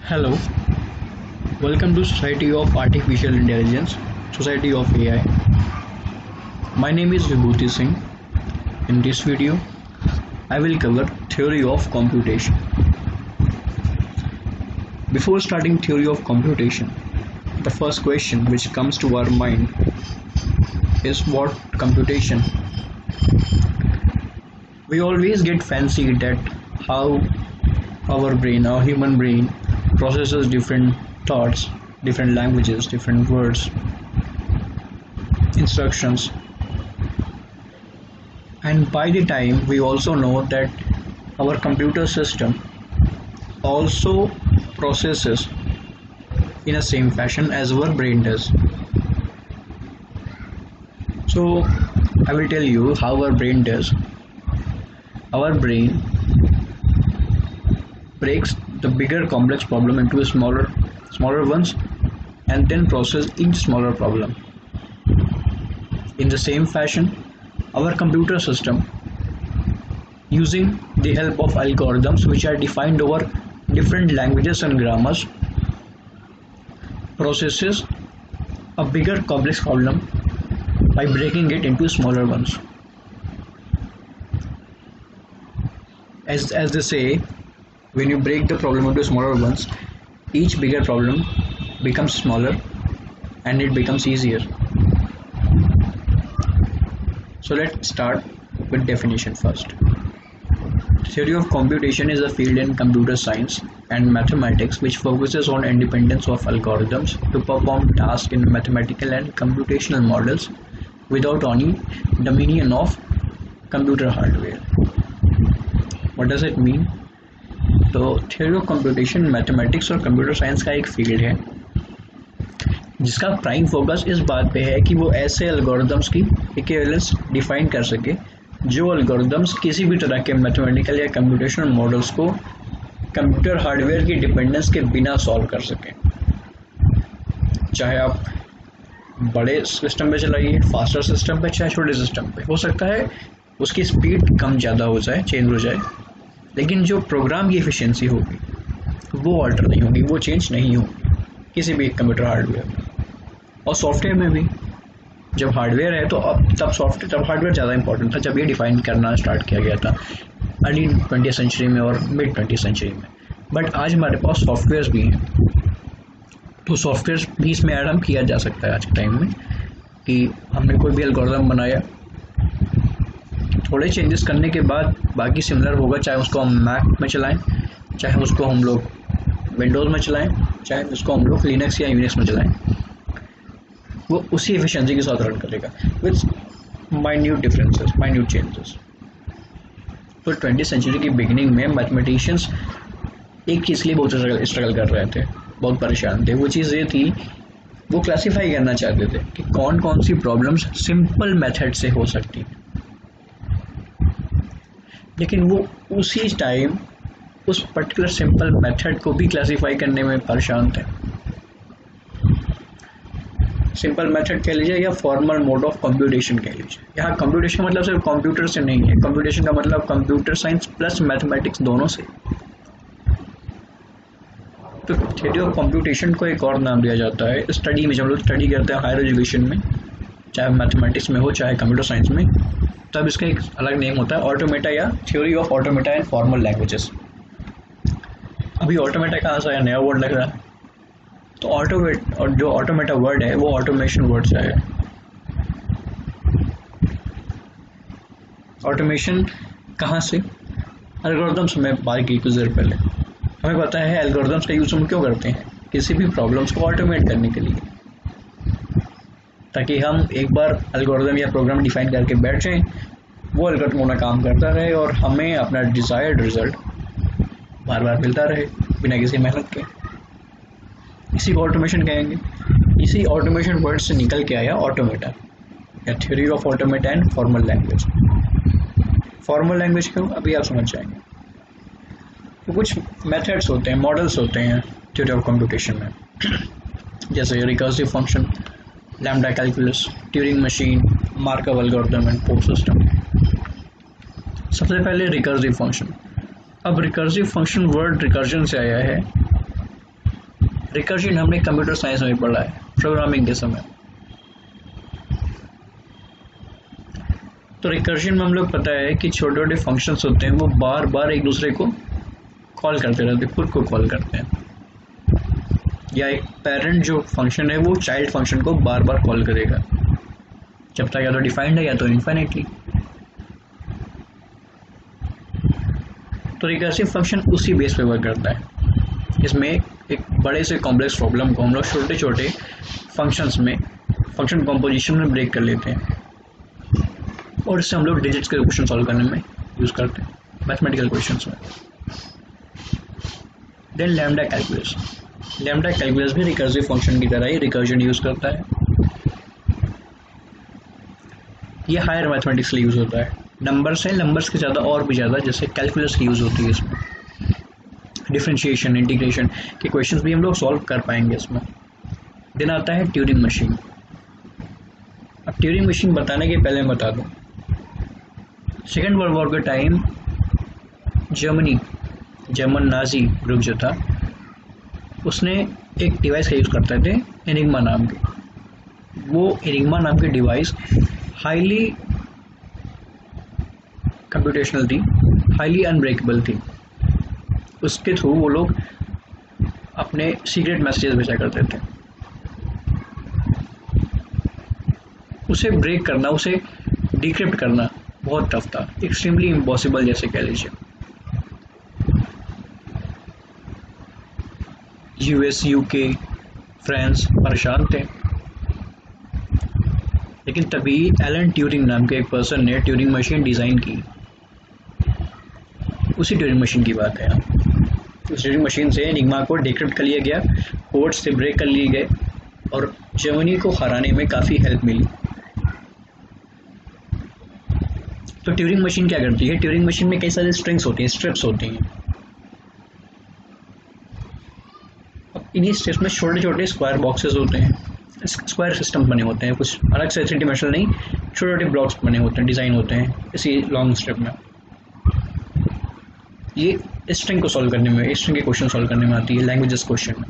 Hello, welcome to Society of Artificial Intelligence, Society of AI. My name is Vibhuti Singh. In this video, I will cover theory of computation. Before starting theory of computation, the first question which comes to our mind is what computation? We always get fancy at how our human brain processes different thoughts, different languages, different words, instructions, and by the time we also know that our computer system also processes in the same fashion as our brain does. So I will tell you how our brain does. Our brain breaks the bigger complex problem into smaller ones and then process each smaller problem. In the same fashion, our computer system, using the help of algorithms which are defined over different languages and grammars, processes a bigger complex problem by breaking it into smaller ones. As they say, when you break the problem into smaller ones, each bigger problem becomes smaller and it becomes easier. So let's start with definition first. Theory of computation is a field in computer science and mathematics which focuses on independence of algorithms to perform tasks in mathematical and computational models without any dominion of computer hardware. What does it mean? तो theory of computation mathematics और computer science का एक field है जिसका prime focus इस बात पे है कि वो ऐसे एल्गोरिदम्स की इक्विवेलेंस डिफाइन कर सके जो एल्गोरिदम्स किसी भी तरह के मैथमेटिकल या कंप्यूटेशनल मॉडल्स को कंप्यूटर हार्डवेयर की डिपेंडेंस के बिना सॉल्व कर सके। चाहे आप बड़े सिस्टम पे चलाइए, फास्टर सिस्टम पे, चाहे छोटे सिस्टम पे, हो सकता है उसकी स्पीड कम ज़्यादा हो जाए, चेंज हो जाए, लेकिन जो प्रोग्राम की एफिशिएंसी होगी वो अल्टर नहीं होगी, वो चेंज नहीं होगी किसी भी कंप्यूटर हार्डवेयर में। और सॉफ्टवेयर में भी जब हार्डवेयर है तो तब हार्डवेयर ज़्यादा इंपॉर्टेंट था जब ये डिफाइन करना स्टार्ट किया गया था अर्ली 20th सेंचुरी में और मिड 20th सेंचुरी में। बट आज हमारे पास सॉफ्टवेयर्स भी हैं, तो सॉफ्टवेयर भी इसमें ऐड किया जा सकता है आज के टाइम में कि हमने कोई भी एल्गोरिथम बनाया, थोड़े चेंजेस करने के बाद बाकी सिमिलर होगा, चाहे उसको हम मैक में चलाएं, चाहे उसको हम लोग विंडोज़ में चलाएं, चाहे उसको हम लोग लिनक्स या यूनिक्स में चलाएं, वो उसी एफिशिएंसी के साथ रन करेगा with minute differences, minute changes. तो 20th सेंचुरी की बिगिनिंग में मैथमेटिशियंस एक चीज़ के लिए बहुत स्ट्रगल कर रहे थे, बहुत परेशान थे। वो चीज़ ये थी, वो क्लासीफाई करना चाहते थे कि कौन कौन सी प्रॉब्लम्स सिंपल मेथड से हो सकती हैं, लेकिन वो उसी टाइम उस पर्टिकुलर सिंपल मेथड को भी क्लासीफाई करने में परेशान थे। सिंपल मेथड कह लीजिए या फॉर्मल मोड ऑफ कंप्यूटेशन कह लीजिए। यहाँ कंप्यूटेशन मतलब सिर्फ कंप्यूटर से नहीं है, कंप्यूटेशन का मतलब कंप्यूटर साइंस प्लस मैथमेटिक्स दोनों से। तो थ्योरी ऑफ कंप्यूटेशन को एक और नाम दिया जाता है स्टडी में, जब लोग स्टडी करते हैं हायर एजुकेशन में, चाहे मैथमेटिक्स में हो चाहे कंप्यूटर साइंस में, तब इसका एक अलग नेम होता है ऑटोमेटा या theory of automata and formal languages. अभी ऑटोमेटा कहाँ से आया, नया वर्ड लग रहा है, तो ऑटोमेट और जो ऑटोमेटा वर्ड है वो ऑटोमेशन वर्ड से आया। ऑटोमेशन कहाँ से? एल्गोरिथम्स में बात की कुछ देर पहले, हमें पता है एल्गोरिथम्स का यूज़ हम क्यों करते हैं, किसी भी प्रॉब्लम्स को ऑटोमेट करने के लिए, ताकि हम एक बार एल्गोरिथम या प्रोग्राम डिफाइन करके बैठ जाएं, वो एल्गोरिथम अपना काम करता रहे और हमें अपना डिज़ायर्ड रिजल्ट बार बार मिलता रहे बिना किसी मेहनत के। इसी को ऑटोमेशन कहेंगे। इसी ऑटोमेशन वर्ड से निकल के आया ऑटोमेटा या theory of automata and formal language. Formal language क्यों, अभी आप समझ जाएंगे। तो कुछ मेथड्स होते हैं, मॉडल्स होते हैं थ्योरी ऑफ कंप्यूटेशन में, जैसे recursive function, lambda calculus, Turing machine, Markov algorithm and post system. सबसे पहले रिकर्सिव फंक्शन। अब रिकर्सिव फंक्शन वर्ड रिकर्जन से आया है, रिकर्जन हमने कंप्यूटर साइंस में पढ़ा है प्रोग्रामिंग के समय। तो रिकर्जन में हम लोग पता है कि छोटे छोटे फंक्शंस होते हैं वो बार बार एक दूसरे को कॉल करते रहते हैं, खुद को कॉल करते हैं, या एक पेरेंट जो फंक्शन है वो चाइल्ड फंक्शन को बार बार कॉल करेगा, जब तक या तो डिफाइंड है या तो इनफाइनाइटली। तो रिकर्सिव फंक्शन उसी बेस पे वर्क करता है। इसमें एक बड़े से कॉम्प्लेक्स प्रॉब्लम को हम लोग छोटे छोटे फंक्शंस में फंक्शन कॉम्पोजिशन में ब्रेक कर लेते हैं और इससे हम लोग डिजिट्स के क्वेश्चन सॉल्व करने में यूज़ करते हैं, मैथमेटिकल क्वेश्चंस में। Then lambda calculus. Lambda calculus भी रिकर्सिव फंक्शन की तरह ही रिकर्जन यूज़ करता है। ये हायर मैथमेटिक्स के लिए यूज़ होता है। नंबर्स हैं, नंबर्स के ज़्यादा और भी ज़्यादा जैसे कैलकुलस की यूज़ होती है इसमें। डिफरेंशिएशन, इंटीग्रेशन के क्वेश्चंस भी हम लोग सॉल्व कर पाएंगे इसमें। देन आता है ट्यूरिंग मशीन। अब ट्यूरिंग मशीन बताने के पहले मैं बता दूँ, सेकेंड वर्ल्ड वॉर के टाइम जर्मन नाजी ग्रुप जो था उसने एक डिवाइस का यूज़ करते थे एनिग्मा नाम के। वो एनिग्मा नाम की डिवाइस हाईली कंप्यूटेशनल थी, हाईली अनब्रेकेबल थी। उसके थ्रू वो लोग अपने सीक्रेट मैसेजेस भेजा करते थे। उसे ब्रेक करना, उसे डिक्रिप्ट करना बहुत टफ था, एक्सट्रीमली इम्पॉसिबल जैसे कह लीजिए। यूएस, यूके, फ्रांस परेशान थे, लेकिन तभी एलन ट्यूरिंग नाम के एक पर्सन ने ट्यूरिंग मशीन डिज़ाइन की। उसी ट्यूरिंग मशीन की बात है यहाँ। उस ट्यूरिंग मशीन से एनिग्मा को डिक्रिप्ट कर लिया गया, कोड्स से ब्रेक कर लिए गए और जर्मनी को हराने में काफ़ी हेल्प मिली। तो ट्यूरिंग मशीन क्या करती है? ट्यूरिंग मशीन में कई सारे स्ट्रिंग्स होती हैं, स्ट्रिप्स होती हैं। अब इन्हीं स्ट्रिप्स में छोटे छोटे स्क्वायर बॉक्सेस होते हैं, स्क्वायर सिस्टम बने होते हैं, कुछ अलग से 3 डायमेंशनल नहीं, छोटे छोटे ब्लॉक्स बने होते हैं, डिज़ाइन होते हैं इसी लॉन्ग स्ट्रिप में। ये स्ट्रिंग को सॉल्व करने में, स्ट्रिंग के क्वेश्चन सॉल्व करने में आती है लैंग्वेजेस क्वेश्चन में।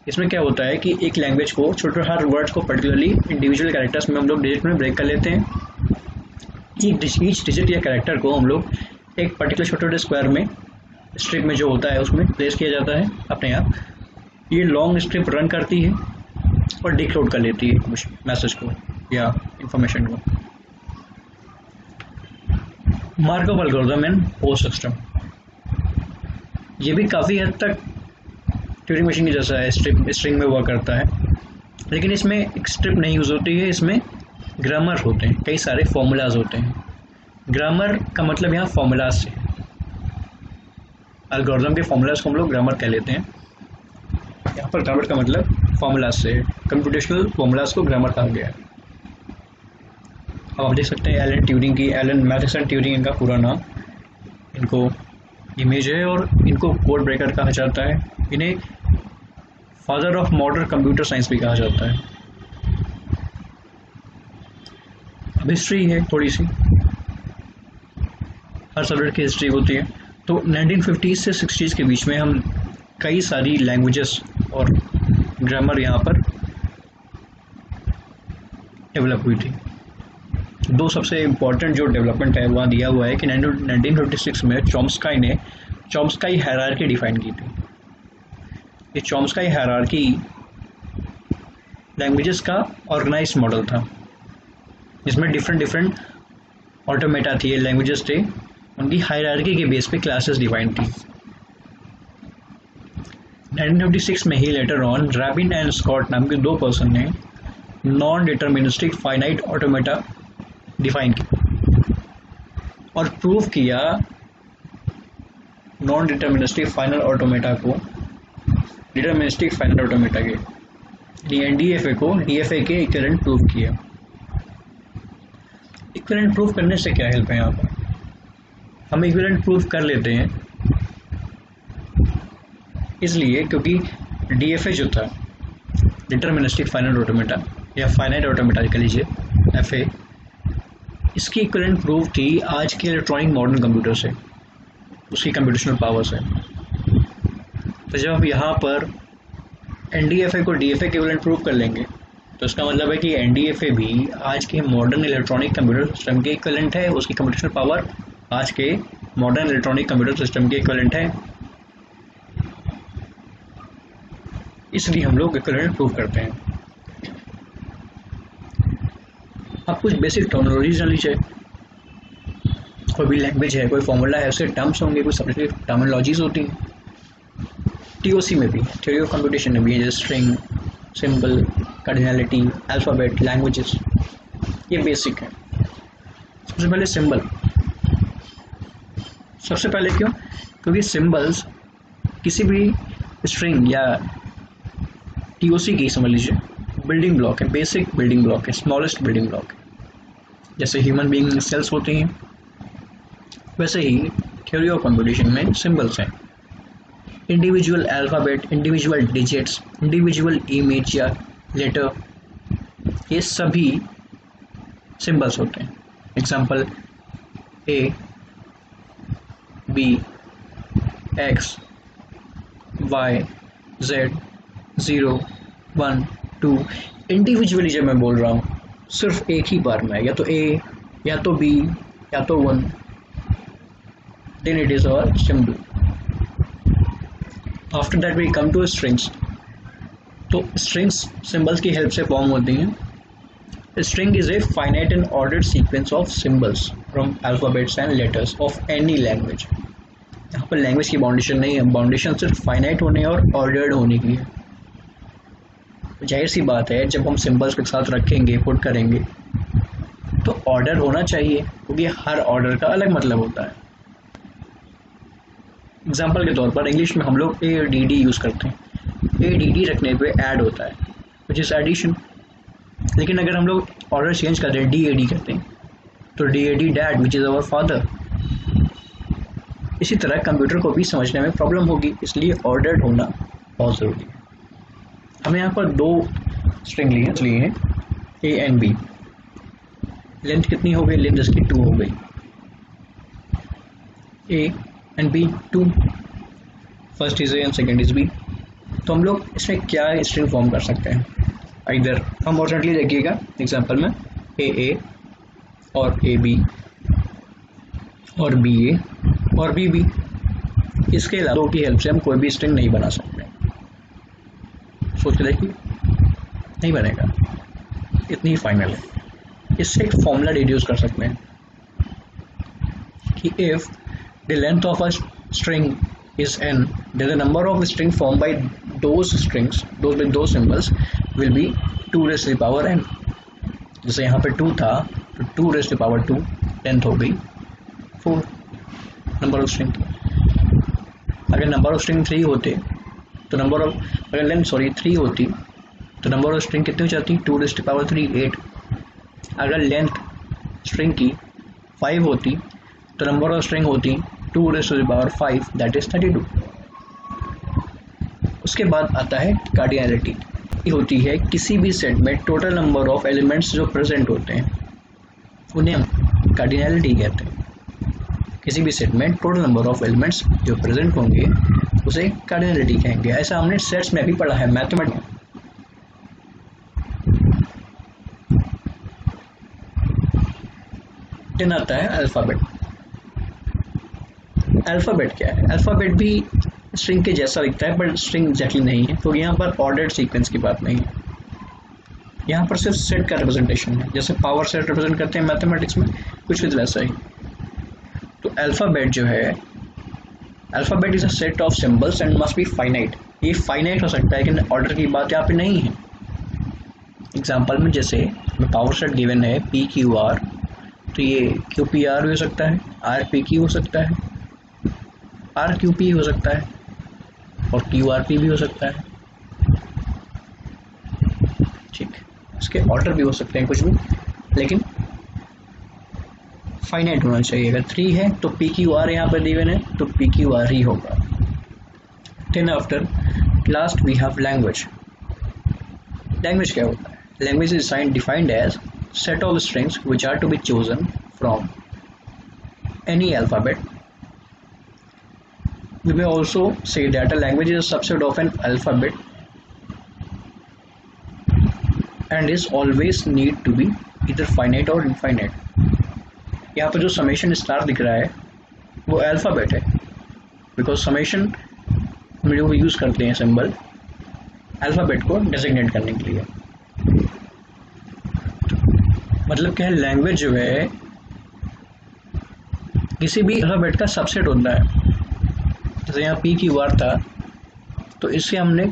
इसमें क्या होता है कि एक लैंग्वेज को छोटे हर वर्ड्स को पर्टिकुलरली इंडिविजुअल कैरेक्टर्स में हम लोग डिजिट में ब्रेक कर लेते हैं। ईच डिजिट या कैरेक्टर को हम लोग एक पर्टिकुलर छोटे छोटे स्क्वायर में, स्ट्रिप में जो होता है उसमें प्लेस किया जाता है अपने आप। ये लॉन्ग स्ट्रिप रन करती है और डिकोड कर लेती है कुछ मैसेज को या इंफॉर्मेशन को। Markup algorithm and post system, ये भी काफ़ी हद तक ट्यूरिंग मशीन की जैसा है, स्ट्रिंग में वर्क करता है, लेकिन इसमें एक स्ट्रिप नहीं यूज़ होती है, इसमें ग्रामर होते हैं, कई सारे फॉर्मूलाज होते हैं। ग्रामर का मतलब यहाँ फॉर्मूलाज से, एल्गोरिथम के फॉर्मूलाज को हम लोग ग्रामर कह लेते हैं। यहाँ पर ग्रामर का मतलब फॉर्मूलाज से, कंप्यूटेशनल फॉर्मूलाज को ग्रामर कहा गया है। अब आप देख सकते हैं एलन ट्यूरिंग की, एलन मैथिसन ट्यूरिंग इनका पूरा नाम, इनको इमेज है और इनको कोड ब्रेकर कहा जाता है। इन्हें father of modern computer science भी कहा जाता है। अब हिस्ट्री है थोड़ी सी, हर सब्जेक्ट की हिस्ट्री होती है। तो 1950s से 60s के बीच में हम कई सारी लैंग्वेजेस और ग्रामर यहाँ पर डेवलप हुई थी। दो सबसे इम्पॉर्टेंट जो डेवलपमेंट है वहाँ दिया हुआ है कि 1956 में चॉम्स्काई ने चॉम्स्काई हायरार्की डिफाइन की थी। ये चॉम्स्काई हायरार्की लैंग्वेजेस का ऑर्गेनाइज्ड मॉडल था, जिसमें डिफरेंट ऑटोमेटा थी, लैंग्वेजेस थे, उनकी हायरार्की के बेस पे क्लासेस डिफाइन थी। 1956 में ही लेटर ऑन रैबिन एंड स्कॉट नाम के 2 पर्सन ने non deterministic finite automata define किया और प्रूव किया नॉन डिटर्मिनिस्टिक फाइनल ऑटोमेटा को डिटर्मिनिस्टिक फाइनल ऑटोमेटा के एनडीएफए को डीएफए के इक्विवेलेंट प्रूव किया। इक्विवेलेंट प्रूव करने से क्या हेल्प है? यहाँ पर हम इक्विवेलेंट प्रूव कर लेते हैं इसलिए क्योंकि डीएफए जो था डिटर्मिनिस्टिक फाइनल ऑटोमेटा या फाइनाइट ऑटोमेटा कह लीजिए एफए, इसकी इक्विवेलेंट प्रूफ थी आज के इलेक्ट्रॉनिक मॉडर्न कंप्यूटर से, उसकी कंप्यूटेशनल पावर से। तो जब यहाँ पर NDFA को DFA इक्विवेलेंट प्रूव कर लेंगे, तो इसका मतलब है कि NDFA भी आज के मॉडर्न इलेक्ट्रॉनिक कंप्यूटर सिस्टम के इक्विवेलेंट है, उसकी कंप्यूटेशनल पावर आज के मॉडर्न इलेक्ट्रॉनिक कंप्यूटर सिस्टम के इक्विवेलेंट है, इसलिए हम लोग इक्विवेलेंट प्रूव करते हैं। अब कुछ बेसिक टर्मिनोलॉजी जान लीजिए। कोई भी लैंग्वेज है, कोई फॉर्मूला है, उसके टर्म्स होंगे, कुछ सब्जेक्टिव टर्मिनोलॉजीज होती हैं। TOC में भी, थ्योरी ऑफ कंप्यूटेशन में भी, जैसे string, symbol, cardinality, alphabet, languages, ये बेसिक है। सबसे पहले सिंबल। सबसे पहले क्यों? क्योंकि सिंबल्स किसी भी स्ट्रिंग या TOC की समझ लीजिए बिल्डिंग ब्लॉक है, बेसिक बिल्डिंग ब्लॉक है, स्मॉलेस्ट बिल्डिंग ब्लॉक है। जैसे ह्यूमन बीइंग सेल्स होती हैं, वैसे ही थ्योरी ऑफ कंप्यूटेशन में सिंबल्स हैं। Individual alphabet, individual digits, individual image या लेटर, ये सभी सिंबल्स होते हैं। Example A, B, X, Y, Z, 0, 1, 2, individually जब मैं बोल रहा हूँ सिर्फ एक ही बार में, या तो A या तो B या तो 1, then it is our symbol. After that we come to strings. तो strings symbols की हेल्प से फॉर्म होती हैं। String is a finite and ordered sequence of symbols from alphabets and letters of any language. यहाँ पर language की बाउंडेशन नहीं है, बाउंडेशन सिर्फ फाइनाइट होने और ऑर्डर्ड होने की है। जाहिर सी बात है, जब हम सिंबल्स के साथ रखेंगे, पुट करेंगे, तो ऑर्डर होना चाहिए, क्योंकि हर ऑर्डर का अलग मतलब होता है। एग्जाम्पल के तौर पर इंग्लिश में हम लोग ADD यूज़ करते हैं। ADD रखने पे ऐड होता है, विच इज़ एडिशन। लेकिन अगर हम लोग ऑर्डर चेंज करते हैं, DAD करते हैं, तो DAD dad, which is our father. इसी तरह कंप्यूटर को भी समझने में प्रॉब्लम होगी, इसलिए ऑर्डर्ड होना बहुत ज़रूरी है। हमें यहाँ पर दो स्ट्रिंग लिए हैं A एंड B। लेंथ कितनी हो गई? लेंथ इसकी 2 हो गई। A and B 2, first is A and second is B। तो हम लोग इसमें क्या स्ट्रिंग फॉर्म कर सकते हैं? इधर हम ऑल्टरनेटली देखिएगा, एग्जांपल में AA और AB और BA और BB। इसके अलावा दो की हेल्प से हम कोई भी स्ट्रिंग नहीं बना सकते। सोच के देखिए, नहीं बनेगा, इतनी ही फाइनल है। इससे एक फॉर्मूला डिड्यूस कर सकते हैं कि if the length of a string is n, then the number of string formed by those strings, those with those symbols, will be 2 raised to the power n। जैसे यहाँ पे 2 था, तो 2 raised to the power 2, length हो गई 4 number of string. अगर number of string 3 होते तो अगर लेंथ 3 होती तो नंबर ऑफ स्ट्रिंग कितनी हो जाती? 2 raised to the power 3, 8। अगर लेंथ स्ट्रिंग की 5 होती तो नंबर ऑफ स्ट्रिंग होती 2 raised to the power 5, that is 32। उसके बाद आता है कार्डिनैलिटी। ये होती है किसी भी सेट में टोटल नंबर ऑफ एलिमेंट्स जो प्रेजेंट होते हैं, उन्हें हम कार्डिनैलिटी कहते हैं। किसी भी सेट में टोटल नंबर ऑफ एलिमेंट्स जो प्रेजेंट होंगे उसे कार्डिनैलिटी कहेंगे। ऐसा हमने सेट्स में भी पढ़ा है मैथमेटिक्स। देन आता है अल्फ़ाबेट। अल्फ़ाबेट क्या है? अल्फ़ाबेट भी स्ट्रिंग के जैसा दिखता है, बट स्ट्रिंग एग्जैक्टली नहीं है, तो यहाँ पर ऑर्डर्ड सीक्वेंस की बात नहीं है। यहाँ पर सिर्फ सेट का रिप्रेजेंटेशन है, जैसे पावर सेट रिप्रेजेंट करते हैं मैथमेटिक्स में, कुछ वैसा ही। तो अल्फ़ाबेट जो है, alphabet is a set of symbols and must be finite. ये फाइनाइट हो सकता है, लेकिन ऑर्डर की बात यहाँ पे नहीं है। एग्जाम्पल में जैसे पावर सेट गिवन है PQR, तो ये QPR भी हो सकता है, RPQ हो सकता है, RQP हो सकता है और QRP भी हो सकता है। ठीक, इसके ऑर्डर भी हो सकते हैं कुछ भी, लेकिन फाइनाइट होना चाहिए। अगर 3 है तो PQR यहाँ पर गिवन है तो PQR ही होगा। Then after last we have language. Language क्या होता है? Language is defined as set of strings which are to be chosen from any alphabet. We may also say that a language is a subset of an alphabet and is always need to be either finite or infinite. यहाँ पर जो summation star दिख रहा है वो alphabet है, because summation हम जो यूज़ करते हैं सिंबल अल्फ़ाबेट को डेजिग्नेट करने के लिए। मतलब क्या है, लैंग्वेज जो है किसी भी अल्फ़ाबेट का सबसेट होता है। जैसे यहाँ पी की वार था तो इससे हमने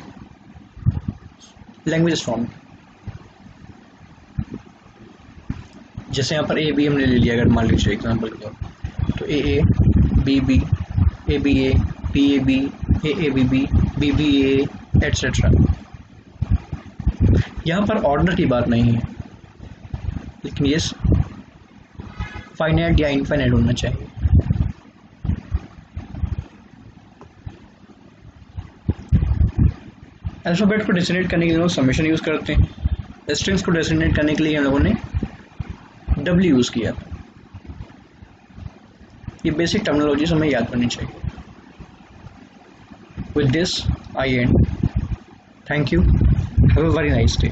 लैंग्वेज फॉर्म, जैसे यहाँ पर ए बी हमने ले लिया, अगर मान लीजिए एग्जाम्पल के तौर तो A B B A B A B A B B B A etcetera. यहाँ पर ऑर्डर की बात नहीं है, लेकिन ये फाइनाइट या इनफाइनाइट होना चाहिए। अल्फ़ाबेट को डेसिग्नेट करने के लिए लोग समेशन यूज़ करते हैं। स्ट्रिंग्स को डेसिग्नेट करने के लिए हम लोगों ने W यूज़ किया। ये बेसिक टर्मिनोलॉजीज हमें याद करनी चाहिए। With this, I end. Thank you. Have a very nice day.